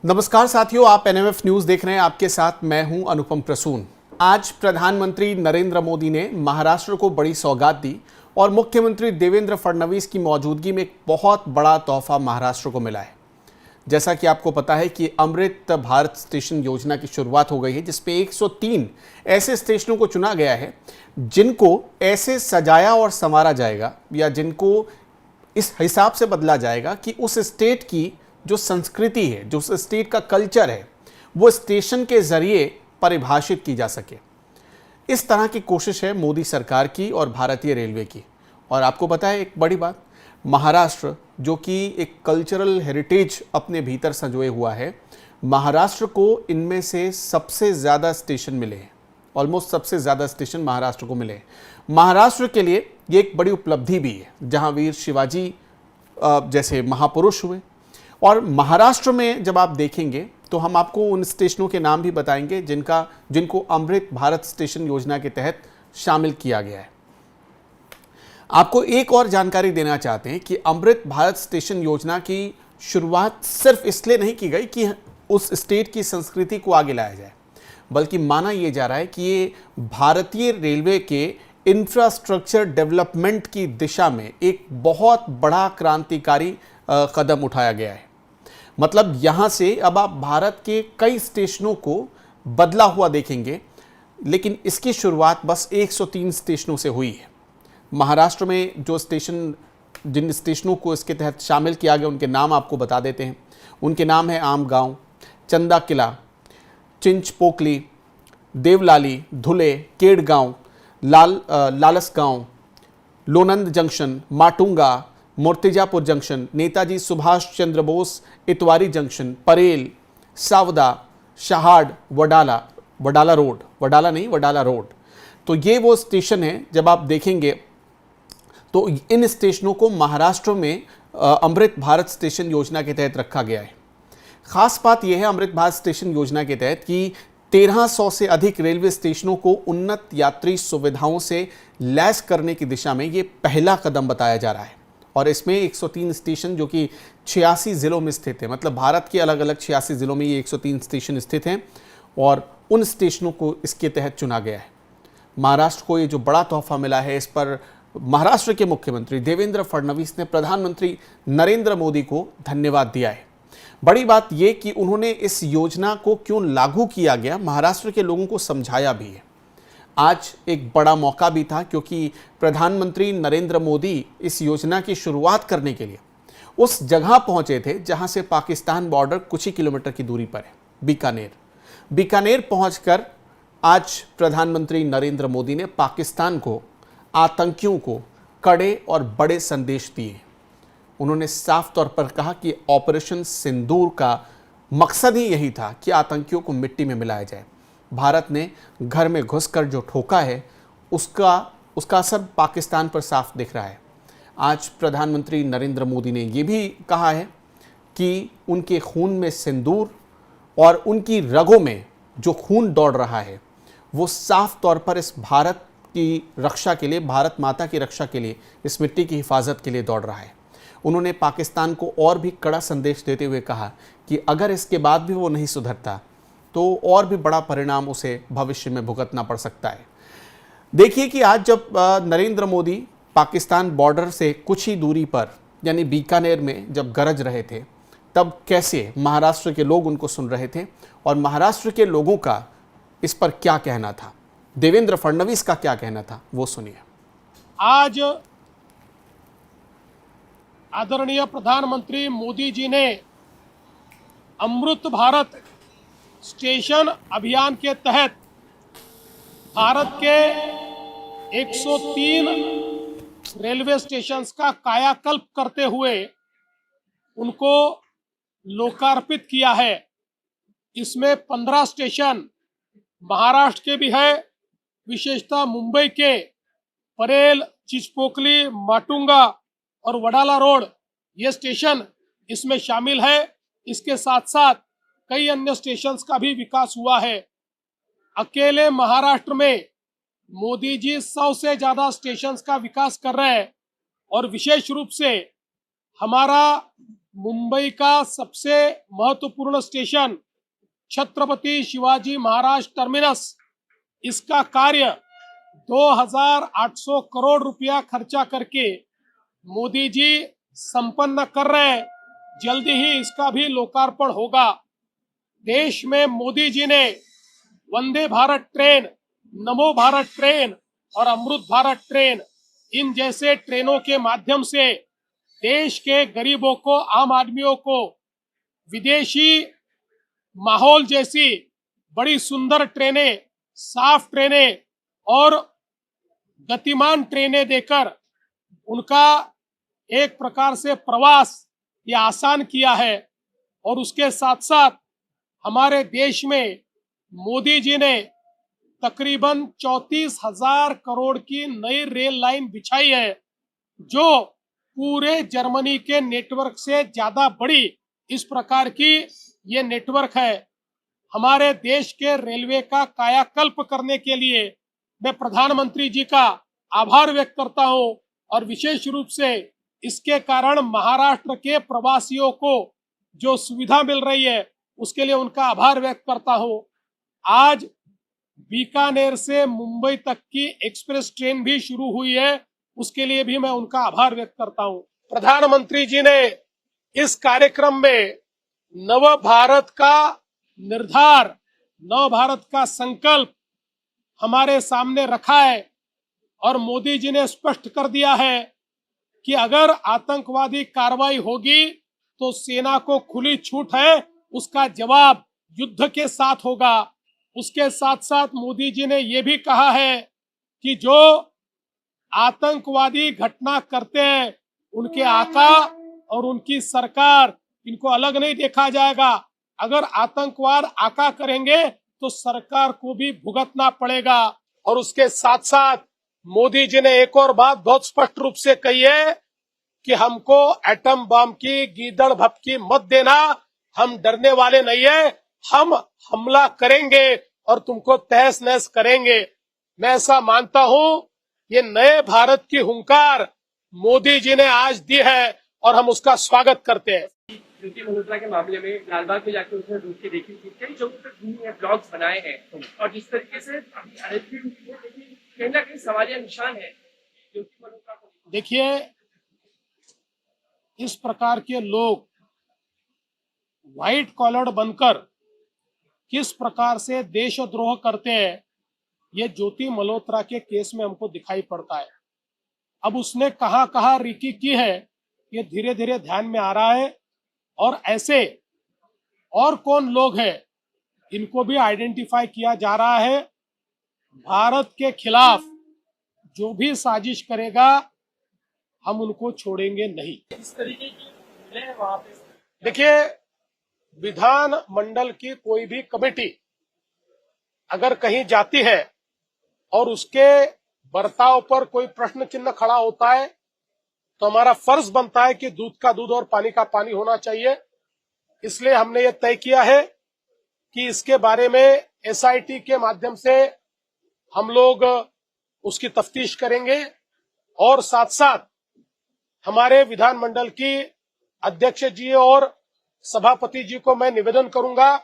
नमस्कार साथियों, आप एनएमएफ न्यूज देख रहे हैं। आपके साथ मैं हूं अनुपम प्रसून। आज प्रधानमंत्री नरेंद्र मोदी ने महाराष्ट्र को बड़ी सौगात दी और मुख्यमंत्री देवेंद्र फडणवीस की मौजूदगी में एक बहुत बड़ा तोहफा महाराष्ट्र को मिला है। जैसा कि आपको पता है कि अमृत भारत स्टेशन योजना की शुरुआत हो गई है, जिसपे 103 ऐसे स्टेशनों को चुना गया है जिनको ऐसे सजाया और संवारा जाएगा या जिनको इस हिसाब से बदला जाएगा कि उस स्टेट की जो संस्कृति है, जो उस स्टेट का कल्चर है, वो स्टेशन के जरिए परिभाषित की जा सके। इस तरह की कोशिश है मोदी सरकार की और भारतीय रेलवे की। और आपको पता है एक बड़ी बात, महाराष्ट्र जो कि एक कल्चरल हेरिटेज अपने भीतर संजोए हुआ है, महाराष्ट्र को इनमें से सबसे ज़्यादा स्टेशन मिले हैं। ऑलमोस्ट सबसे ज़्यादा स्टेशन महाराष्ट्र को मिले हैं। महाराष्ट्र के लिए ये एक बड़ी उपलब्धि भी है, जहां वीर शिवाजी जैसे महापुरुष हुए। और महाराष्ट्र में जब आप देखेंगे तो हम आपको उन स्टेशनों के नाम भी बताएंगे जिनको अमृत भारत स्टेशन योजना के तहत शामिल किया गया है। आपको एक और जानकारी देना चाहते हैं कि अमृत भारत स्टेशन योजना की शुरुआत सिर्फ इसलिए नहीं की गई कि उस स्टेट की संस्कृति को आगे लाया जाए, बल्कि माना यह जा रहा है कि ये भारतीय रेलवे के इंफ्रास्ट्रक्चर डेवलपमेंट की दिशा में एक बहुत बड़ा क्रांतिकारी कदम उठाया गया है। मतलब यहां से अब आप भारत के कई स्टेशनों को बदला हुआ देखेंगे, लेकिन इसकी शुरुआत बस 103 स्टेशनों से हुई है। महाराष्ट्र में जिन स्टेशनों को इसके तहत शामिल किया गया, उनके नाम आपको बता देते हैं। उनके नाम है आमगांव, चंदा किला, चिंचपोकली, देवलाली, धुले, Kedgaon, लालसगांव, लोनंद junction, Matunga, Murtizapur junction, Netaji Subhash Chandra Bose Itwari junction, Parel, Savda, Shahad, Wadala road. तो ये वो स्टेशन है। जब आप देखेंगे तो इन स्टेशनों को महाराष्ट्र में अमृत भारत स्टेशन योजना के तहत रखा गया है। खास बात यह है अमृत भारत स्टेशन योजना के तहत कि 1300 से अधिक रेलवे स्टेशनों को उन्नत यात्री सुविधाओं से लैस करने की दिशा में ये पहला कदम बताया जा रहा है। और इसमें 103 स्टेशन जो कि 86 जिलों में स्थित है, मतलब भारत के अलग अलग 86 जिलों में ये 103 स्टेशन स्थित हैं और उन स्टेशनों को इसके तहत चुना गया है। महाराष्ट्र को ये जो बड़ा तोहफा मिला है, इस पर महाराष्ट्र के मुख्यमंत्री देवेंद्र फडणवीस ने प्रधानमंत्री नरेंद्र मोदी को धन्यवाद दिया है। बड़ी बात यह कि उन्होंने इस योजना को क्यों लागू किया गया, महाराष्ट्र के लोगों को समझाया भी है। आज एक बड़ा मौका भी था क्योंकि प्रधानमंत्री नरेंद्र मोदी इस योजना की शुरुआत करने के लिए उस जगह पहुंचे थे जहां से पाकिस्तान बॉर्डर कुछ ही किलोमीटर की दूरी पर है, बीकानेर पहुंचकर आज प्रधानमंत्री नरेंद्र मोदी ने पाकिस्तान को, आतंकियों को कड़े और बड़े संदेश दिए। उन्होंने साफ तौर पर कहा कि ऑपरेशन सिंदूर का मकसद ही यही था कि आतंकियों को मिट्टी में मिलाया जाए। भारत ने घर में घुसकर जो ठोका है उसका असर पाकिस्तान पर साफ दिख रहा है। आज प्रधानमंत्री नरेंद्र मोदी ने यह भी कहा है कि उनके खून में सिंदूर और उनकी रगों में जो खून दौड़ रहा है वो साफ तौर पर इस भारत की रक्षा के लिए, भारत माता की रक्षा के लिए, इस मिट्टी की हिफाजत के लिए दौड़ रहा है। उन्होंने पाकिस्तान को और भी कड़ा संदेश देते हुए कहा कि अगर इसके बाद भी वो नहीं सुधरता तो और भी बड़ा परिणाम उसे भविष्य में भुगतना पड़ सकता है। देखिए कि आज जब नरेंद्र मोदी पाकिस्तान बॉर्डर से कुछ ही दूरी पर यानी बीकानेर में जब गरज रहे थे, तब कैसे महाराष्ट्र के लोग उनको सुन रहे थे और महाराष्ट्र के लोगों का इस पर क्या कहना था, देवेंद्र फडणवीस का क्या कहना था, वो सुनिए। आज आदरणीय प्रधानमंत्री मोदी जी ने अमृत भारत स्टेशन अभियान के तहत भारत के 103 रेलवे स्टेशंस का कायाकल्प करते हुए उनको लोकार्पित किया है। इसमें 15 स्टेशन महाराष्ट्र के भी है, विशेषतः मुंबई के परेल, चिंचपोकली, माटुंगा और वडाला रोड ये स्टेशन इसमें शामिल है। इसके साथ साथ कई अन्य स्टेशंस का भी विकास हुआ है। अकेले महाराष्ट्र में मोदी जी 100 से ज्यादा स्टेशंस का विकास कर रहे हैं और विशेष रूप से हमारा मुंबई का सबसे महत्वपूर्ण स्टेशन छत्रपति शिवाजी महाराज टर्मिनस, इसका कार्य 2,800 करोड़ रुपया खर्चा करके मोदी जी संपन्न कर रहे हैं। जल्दी ही इसका भी लोकार्पण होगा। देश में मोदी जी ने वंदे भारत ट्रेन, नमो भारत ट्रेन और अमृत भारत ट्रेन, इन जैसे ट्रेनों के माध्यम से देश के गरीबों को, आम आदमियों को विदेशी माहौल जैसी बड़ी सुंदर ट्रेनें, साफ ट्रेनें और गतिमान ट्रेनें देकर उनका एक प्रकार से प्रवास ये आसान किया है। और उसके साथ साथ हमारे देश में मोदी जी ने तकरीबन 34,000 करोड़ की नई रेल लाइन बिछाई है, जो पूरे जर्मनी के नेटवर्क से ज्यादा बड़ी इस प्रकार की ये नेटवर्क है। हमारे देश के रेलवे का कायाकल्प करने के लिए मैं प्रधानमंत्री जी का आभार व्यक्त करता हूं और विशेष रूप से इसके कारण महाराष्ट्र के प्रवासियों को जो सुविधा मिल रही है उसके लिए उनका आभार व्यक्त करता हूं। आज बीकानेर से मुंबई तक की एक्सप्रेस ट्रेन भी शुरू हुई है, उसके लिए भी मैं उनका आभार व्यक्त करता हूं। प्रधानमंत्री जी ने इस कार्यक्रम में नव भारत का निर्धार, नव भारत का संकल्प हमारे सामने रखा है और मोदी जी ने स्पष्ट कर दिया है कि अगर आतंकवादी कार्रवाई होगी तो सेना को खुली छूट है, उसका जवाब युद्ध के साथ होगा। उसके साथ साथ मोदी जी ने यह भी कहा है कि जो आतंकवादी घटना करते हैं उनके आका और उनकी सरकार, इनको अलग नहीं देखा जाएगा। अगर आतंकवाद आका करेंगे तो सरकार को भी भुगतना पड़ेगा। और उसके साथ साथ मोदी जी ने एक और बात बहुत स्पष्ट रूप से कही है कि हमको एटम बम की गीदड़ भपकी मत देना, हम डरने वाले नहीं है, हम हमला करेंगे और तुमको तहस नहस करेंगे। मैं ऐसा मानता हूं ये नए भारत की हुंकार मोदी जी ने आज दी है और हम उसका स्वागत करते हैं। ज्योति मल्होत्रा के मामले में लालबाग में जाकर उसने रोक के देखी थी, कई जगहों पर घूमी है, ब्लॉग्स बनाए हैं और जिस तरीके से अरेस्ट भी हुई है, लेकिन कहीं ना कहीं सवालिया निशान है ज्योति मल्होत्रा को। देखिए, इस प्रकार के लोग व्हाइट कॉलर्ड बनकर किस प्रकार से देशद्रोह करते हैं, ये ज्योति मल्होत्रा के केस में हमको दिखाई पड़ता है। अब उसने कहां कहां रीकी की है ये धीरे धीरे ध्यान में आ रहा है और ऐसे और कौन लोग हैं इनको भी आइडेंटिफाई किया जा रहा है। भारत के खिलाफ जो भी साजिश करेगा हम उनको छोड़ेंगे नहीं। इस तरीके की मिले हैं वहां पे। देखिए, विधान मंडल की कोई भी कमेटी अगर कहीं जाती है और उसके बर्ताव पर कोई प्रश्न चिन्ह खड़ा होता है तो हमारा फर्ज बनता है कि दूध का दूध और पानी का पानी होना चाहिए। इसलिए हमने ये तय किया है कि इसके बारे में एसआईटी के माध्यम से हम लोग उसकी तफ्तीश करेंगे और साथ साथ हमारे विधानमंडल की अध्यक्ष जी और सभापति जी को मैं निवेदन करूंगा